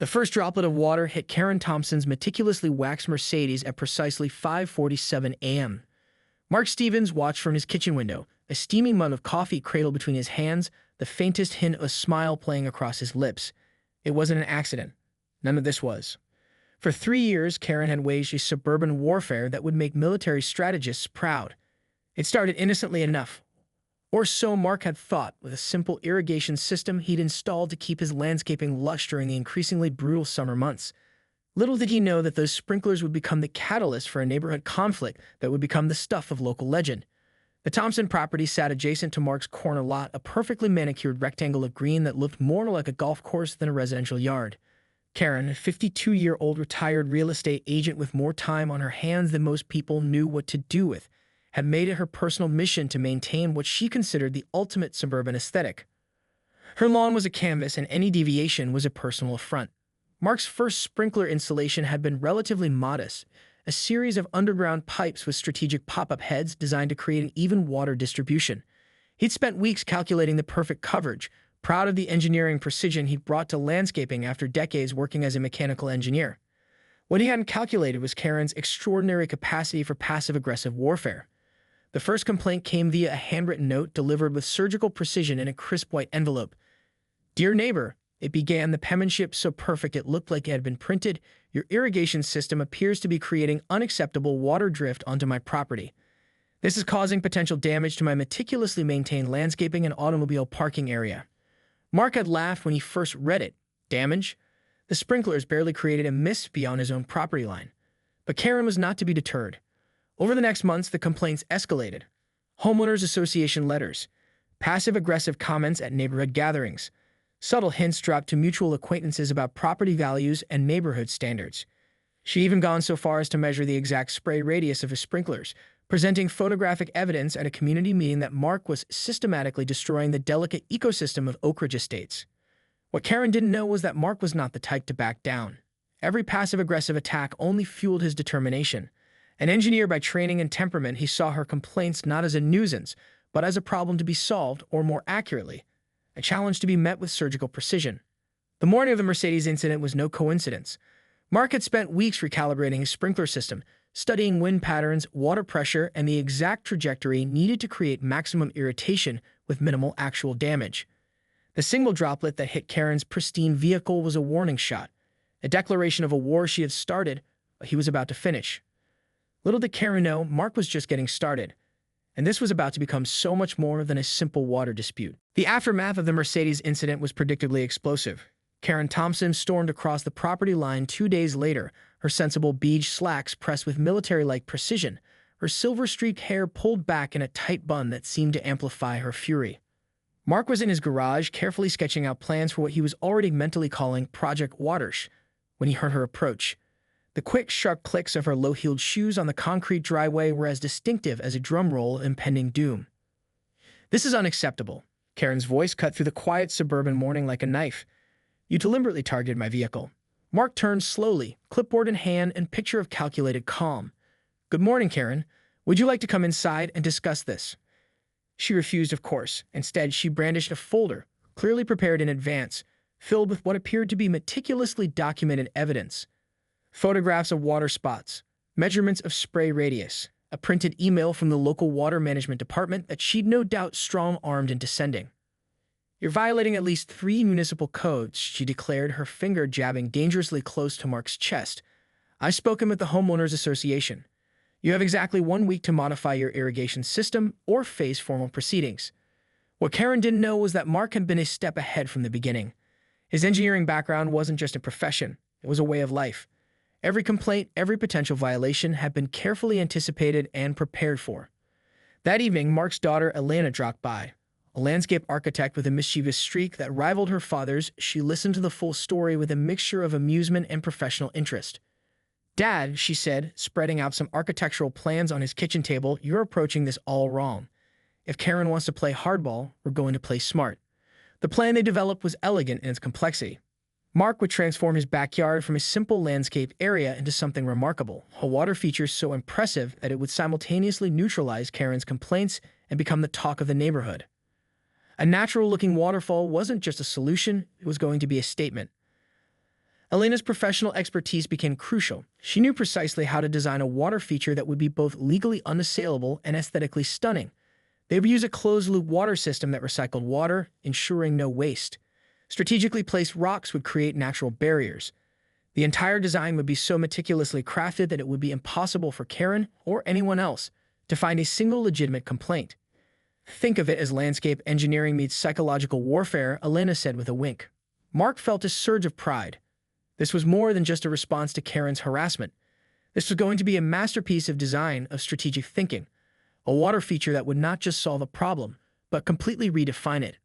The first droplet of water hit Karen Thompson's meticulously waxed Mercedes at precisely 5:47 a.m. Mark Stevens watched from his kitchen window, a steaming mug of coffee cradled between his hands, the faintest hint of a smile playing across his lips. It wasn't an accident. None of this was. For 3 years, Karen had waged a suburban warfare that would make military strategists proud. It started innocently enough, or so Mark had thought, with a simple irrigation system he'd installed to keep his landscaping lush during the increasingly brutal summer months. Little did he know that those sprinklers would become the catalyst for a neighborhood conflict that would become the stuff of local legend. The Thompson property sat adjacent to Mark's corner lot, a perfectly manicured rectangle of green that looked more like a golf course than a residential yard. Karen, a 52-year-old retired real estate agent with more time on her hands than most people knew what to do with, had made it her personal mission to maintain what she considered the ultimate suburban aesthetic. Her lawn was a canvas, and any deviation was a personal affront. Mark's first sprinkler installation had been relatively modest, a series of underground pipes with strategic pop-up heads designed to create an even water distribution. He'd spent weeks calculating the perfect coverage, proud of the engineering precision he'd brought to landscaping after decades working as a mechanical engineer. What he hadn't calculated was Karen's extraordinary capacity for passive-aggressive warfare. The first complaint came via a handwritten note delivered with surgical precision in a crisp white envelope. "Dear neighbor," it began, the penmanship so perfect it looked like it had been printed, "your irrigation system appears to be creating unacceptable water drift onto my property. This is causing potential damage to my meticulously maintained landscaping and automobile parking area." Mark had laughed when he first read it. Damage? The sprinklers barely created a mist beyond his own property line. But Karen was not to be deterred. Over the next months, the complaints escalated. Homeowners association letters, passive-aggressive comments at neighborhood gatherings, subtle hints dropped to mutual acquaintances about property values and neighborhood standards. She even gone so far as to measure the exact spray radius of his sprinklers, presenting photographic evidence at a community meeting that Mark was systematically destroying the delicate ecosystem of Oak Ridge Estates. What Karen didn't know was that Mark was not the type to back down. Every passive-aggressive attack only fueled his determination. An engineer by training and temperament, he saw her complaints not as a nuisance, but as a problem to be solved, or more accurately, a challenge to be met with surgical precision. The morning of the Mercedes incident was no coincidence. Mark had spent weeks recalibrating his sprinkler system, studying wind patterns, water pressure, and the exact trajectory needed to create maximum irritation with minimal actual damage. The single droplet that hit Karen's pristine vehicle was a warning shot, a declaration of a war she had started, but he was about to finish. Little did Karen know, Mark was just getting started, and this was about to become so much more than a simple water dispute. The aftermath of the Mercedes incident was predictably explosive. Karen Thompson stormed across the property line 2 days later, her sensible beige slacks pressed with military-like precision, her silver-streaked hair pulled back in a tight bun that seemed to amplify her fury. Mark was in his garage, carefully sketching out plans for what he was already mentally calling Project Waters, when he heard her approach. The quick, sharp clicks of her low-heeled shoes on the concrete driveway were as distinctive as a drum roll of impending doom. "This is unacceptable." Karen's voice cut through the quiet suburban morning like a knife. "You deliberately targeted my vehicle." Mark turned slowly, clipboard in hand and picture of calculated calm. "Good morning, Karen. Would you like to come inside and discuss this?" She refused, of course. Instead, she brandished a folder, clearly prepared in advance, filled with what appeared to be meticulously documented evidence. Photographs of water spots, measurements of spray radius, a printed email from the local water management department that she'd no doubt strong-armed into sending. "You're violating at least 3 municipal codes," she declared, her finger jabbing dangerously close to Mark's chest. "I've spoken with the homeowners association. You have exactly 1 week to modify your irrigation system or face formal proceedings." What Karen didn't know was that Mark had been a step ahead from the beginning. His engineering background wasn't just a profession, it was a way of life. Every complaint, every potential violation had been carefully anticipated and prepared for. That evening, Mark's daughter Elena dropped by. A landscape architect with a mischievous streak that rivaled her father's, she listened to the full story with a mixture of amusement and professional interest. "Dad," she said, spreading out some architectural plans on his kitchen table, "you're approaching this all wrong. If Karen wants to play hardball, we're going to play smart." The plan they developed was elegant in its complexity. Mark would transform his backyard from a simple landscape area into something remarkable, a water feature so impressive that it would simultaneously neutralize Karen's complaints and become the talk of the neighborhood. A natural-looking waterfall wasn't just a solution, it was going to be a statement. Elena's professional expertise became crucial. She knew precisely how to design a water feature that would be both legally unassailable and aesthetically stunning. They would use a closed-loop water system that recycled water, ensuring no waste. Strategically placed rocks would create natural barriers. The entire design would be so meticulously crafted that it would be impossible for Karen or anyone else to find a single legitimate complaint. Think of it as landscape engineering meets psychological warfare, Elena said with a wink. Mark felt a surge of pride. This was more than just a response to Karen's harassment. This was going to be a masterpiece of design, of strategic thinking, a water feature that would not just solve a problem, but completely redefine it.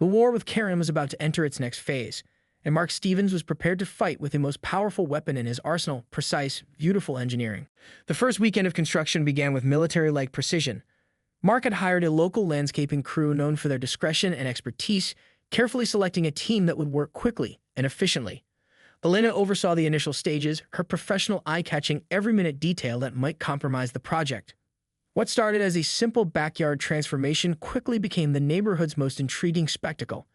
The war with Karen was about to enter its next phase, and Mark Stevens was prepared to fight with the most powerful weapon in his arsenal: precise, beautiful engineering. The first weekend of construction began with military-like precision. Mark had hired a local landscaping crew known for their discretion and expertise, carefully selecting a team that would work quickly and efficiently. Elena oversaw the initial stages, her professional eye catching every minute detail that might compromise the project. What started as a simple backyard transformation quickly became the neighborhood's most intriguing spectacle.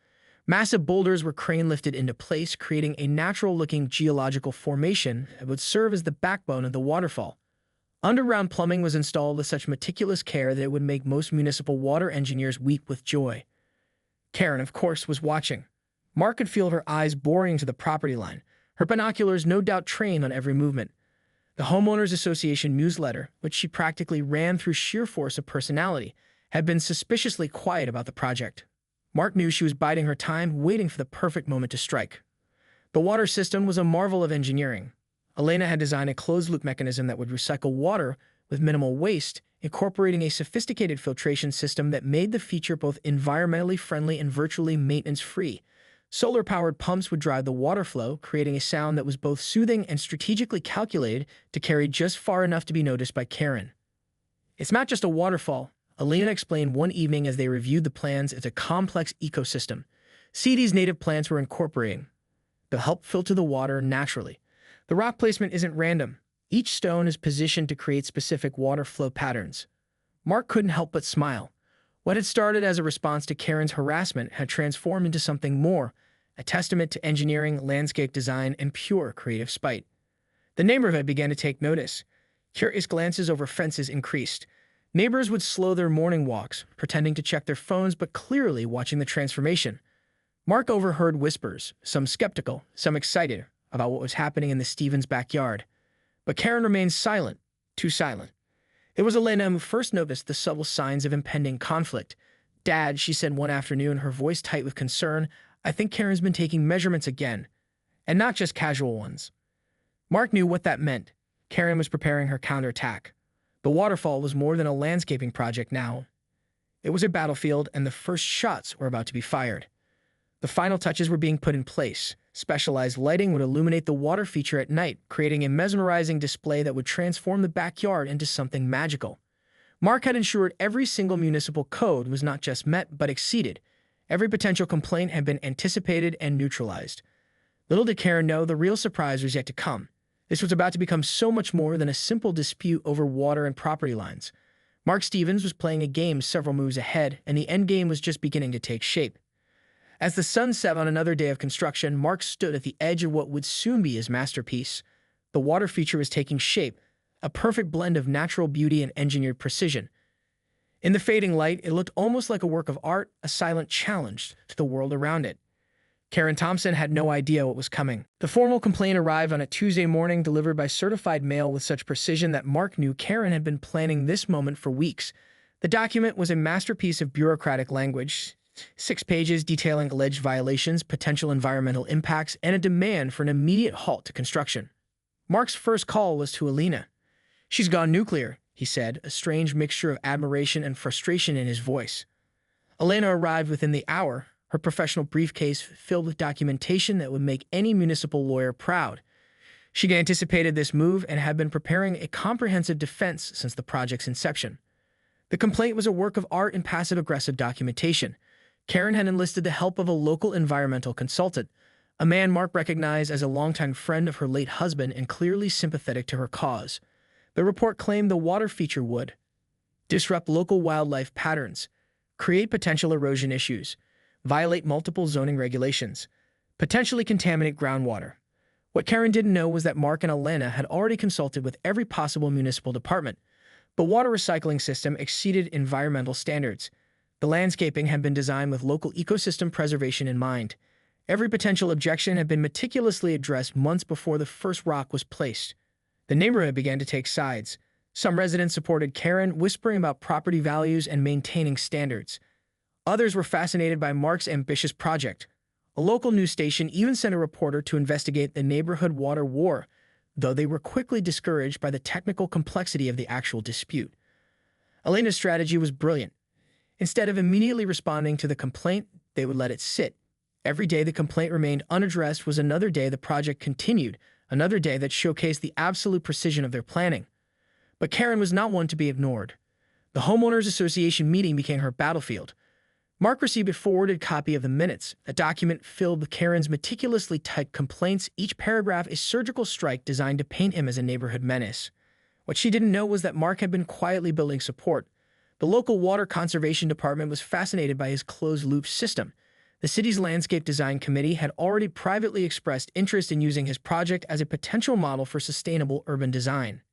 Massive boulders were crane-lifted into place, creating a natural-looking geological formation that would serve as the backbone of the waterfall. Underground plumbing was installed with such meticulous care that it would make most municipal water engineers weep with joy. Karen, of course, was watching. Mark could feel her eyes boring into the property line, her binoculars no doubt trained on every movement. The Homeowners Association newsletter, which she practically ran through sheer force of personality, had been suspiciously quiet about the project. Mark knew she was biding her time, waiting for the perfect moment to strike. The water system was a marvel of engineering. Elena had designed a closed-loop mechanism that would recycle water with minimal waste, incorporating a sophisticated filtration system that made the feature both environmentally friendly and virtually maintenance-free. Solar-powered pumps would drive the water flow, creating a sound that was both soothing and strategically calculated to carry just far enough to be noticed by Karen. It's not just a waterfall, Elena explained one evening as they reviewed the plans. It's a complex ecosystem. See, these native plants we're incorporating. They'll help filter the water naturally. The rock placement isn't random. Each stone is positioned to create specific water flow patterns. Mark couldn't help but smile. What had started as a response to Karen's harassment had transformed into something more, a testament to engineering, landscape design, and pure creative spite. The neighborhood began to take notice. Curious glances over fences increased. Neighbors would slow their morning walks, pretending to check their phones but clearly watching the transformation. Mark overheard whispers, some skeptical, some excited, about what was happening in the Stevens backyard. But Karen remained silent, too silent. It was Elena who first noticed the subtle signs of impending conflict. "Dad," she said one afternoon, her voice tight with concern, "I think Karen's been taking measurements again. And not just casual ones." Mark knew what that meant. Karen was preparing her counterattack. The waterfall was more than a landscaping project now. It was a battlefield, and the first shots were about to be fired. The final touches were being put in place. Specialized lighting would illuminate the water feature at night, creating a mesmerizing display that would transform the backyard into something magical. Mark had ensured every single municipal code was not just met, but exceeded. Every potential complaint had been anticipated and neutralized. Little did Karen know the real surprise was yet to come. This was about to become so much more than a simple dispute over water and property lines. Mark Stevens was playing a game several moves ahead, and the endgame was just beginning to take shape. As the sun set on another day of construction, Mark stood at the edge of what would soon be his masterpiece. The water feature was taking shape, a perfect blend of natural beauty and engineered precision. In the fading light, it looked almost like a work of art, a silent challenge to the world around it. Karen Thompson had no idea what was coming. The formal complaint arrived on a Tuesday morning, delivered by certified mail with such precision that Mark knew Karen had been planning this moment for weeks. The document was a masterpiece of bureaucratic language. 6 pages detailing alleged violations, potential environmental impacts, and a demand for an immediate halt to construction. Mark's first call was to Elena. "She's gone nuclear," he said, a strange mixture of admiration and frustration in his voice. Elena arrived within the hour, her professional briefcase filled with documentation that would make any municipal lawyer proud. She had anticipated this move and had been preparing a comprehensive defense since the project's inception. The complaint was a work of art in passive-aggressive documentation. Karen had enlisted the help of a local environmental consultant, a man Mark recognized as a longtime friend of her late husband and clearly sympathetic to her cause. The report claimed the water feature would disrupt local wildlife patterns, create potential erosion issues, violate multiple zoning regulations, potentially contaminate groundwater, What Karen didn't know was that Mark and Elena had already consulted with every possible municipal department. The water recycling system exceeded environmental standards. The landscaping had been designed with local ecosystem preservation in mind. Every potential objection had been meticulously addressed months before the first rock was placed. The neighborhood began to take sides. Some residents supported Karen, whispering about property values and maintaining standards. Others were fascinated by Mark's ambitious project. A local news station even sent a reporter to investigate the neighborhood water war, though they were quickly discouraged by the technical complexity of the actual dispute. Elena's strategy was brilliant. Instead of immediately responding to the complaint, they would let it sit. Every day the complaint remained unaddressed was another day the project continued, another day that showcased the absolute precision of their planning. But Karen was not one to be ignored. The Homeowners Association meeting became her battlefield. Mark received a forwarded copy of the minutes, a document filled with Karen's meticulously typed complaints, each paragraph a surgical strike designed to paint him as a neighborhood menace. What she didn't know was that Mark had been quietly building support. The local water conservation department was fascinated by his closed-loop system. The city's landscape design committee had already privately expressed interest in using his project as a potential model for sustainable urban design.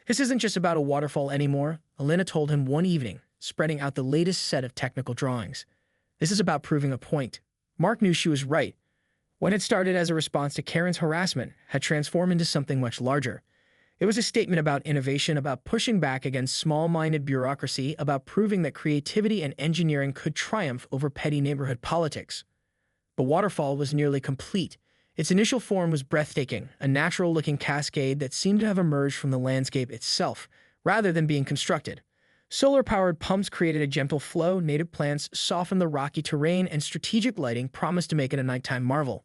"This isn't just about a waterfall anymore," Elena told him one evening, spreading out the latest set of technical drawings. "This is about proving a point." Mark knew she was right. What had started as a response to Karen's harassment had transformed into something much larger. It was a statement about innovation, about pushing back against small-minded bureaucracy, about proving that creativity and engineering could triumph over petty neighborhood politics. The waterfall was nearly complete. Its initial form was breathtaking, a natural-looking cascade that seemed to have emerged from the landscape itself, rather than being constructed. Solar-powered pumps created a gentle flow, native plants softened the rocky terrain, and strategic lighting promised to make it a nighttime marvel.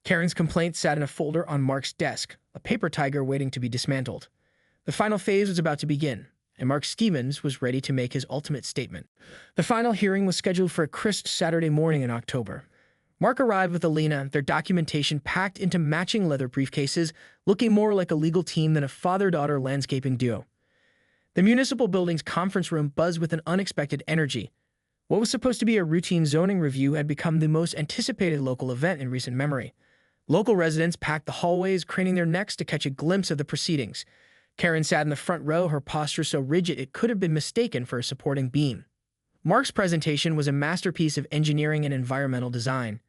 Karen's complaint sat in a folder on Mark's desk, a paper tiger waiting to be dismantled. The final phase was about to begin, and Mark Stevens was ready to make his ultimate statement. The final hearing was scheduled for a crisp Saturday morning in October. Mark arrived with Elena, their documentation packed into matching leather briefcases, looking more like a legal team than a father-daughter landscaping duo. The municipal building's conference room buzzed with an unexpected energy. What was supposed to be a routine zoning review had become the most anticipated local event in recent memory. Local residents packed the hallways, craning their necks to catch a glimpse of the proceedings. Karen sat in the front row, her posture so rigid it could have been mistaken for a supporting beam. Mark's presentation was a masterpiece of engineering and environmental design.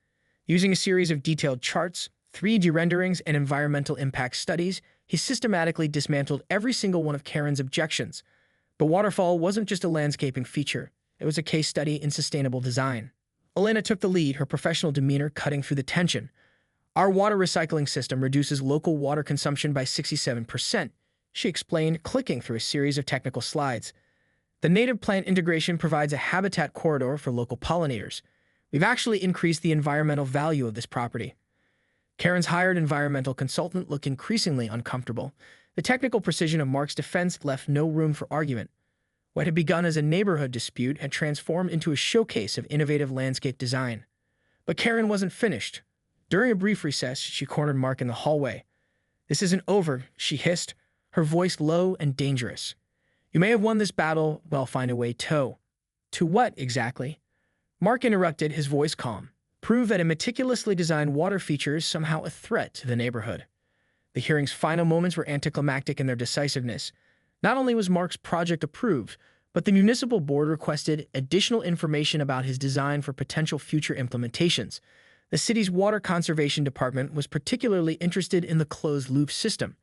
Using a series of detailed charts, 3D renderings, and environmental impact studies, he systematically dismantled every single one of Karen's objections. The waterfall wasn't just a landscaping feature. It was a case study in sustainable design. Elena took the lead, her professional demeanor cutting through the tension. "Our water recycling system reduces local water consumption by 67%, she explained, clicking through a series of technical slides. "The native plant integration provides a habitat corridor for local pollinators. We've actually increased the environmental value of this property." Karen's hired environmental consultant looked increasingly uncomfortable. The technical precision of Mark's defense left no room for argument. What had begun as a neighborhood dispute had transformed into a showcase of innovative landscape design. But Karen wasn't finished. During a brief recess, she cornered Mark in the hallway. "This isn't over," she hissed, her voice low and dangerous. "You may have won this battle, but I'll find a way to." "To what, exactly?" Mark interrupted, his voice calm. "Prove that a meticulously designed water feature is somehow a threat to the neighborhood." The hearing's final moments were anticlimactic in their decisiveness. Not only was Mark's project approved, but the municipal board requested additional information about his design for potential future implementations. The city's water conservation department was particularly interested in the closed-loop system.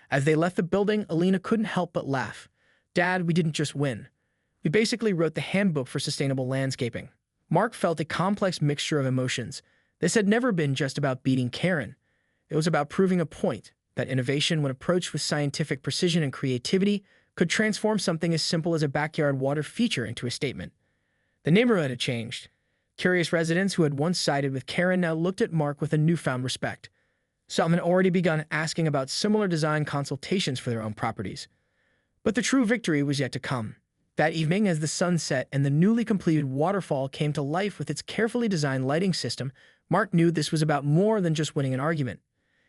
As they left the building, Elena couldn't help but laugh. "Dad, we didn't just win. We basically wrote the handbook for sustainable landscaping." Mark felt a complex mixture of emotions. This had never been just about beating Karen. It was about proving a point, that innovation, when approached with scientific precision and creativity, could transform something as simple as a backyard water feature into a statement. The neighborhood had changed. Curious residents who had once sided with Karen now looked at Mark with a newfound respect. Some had already begun asking about similar design consultations for their own properties. But the true victory was yet to come. That evening, as the sun set and the newly completed waterfall came to life with its carefully designed lighting system, Mark knew this was about more than just winning an argument.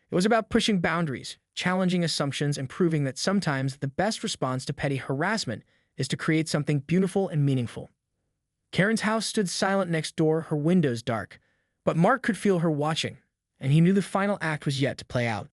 It was about pushing boundaries, challenging assumptions, and proving that sometimes the best response to petty harassment is to create something beautiful and meaningful. Karen's house stood silent next door, her windows dark, but Mark could feel her watching, and he knew the final act was yet to play out.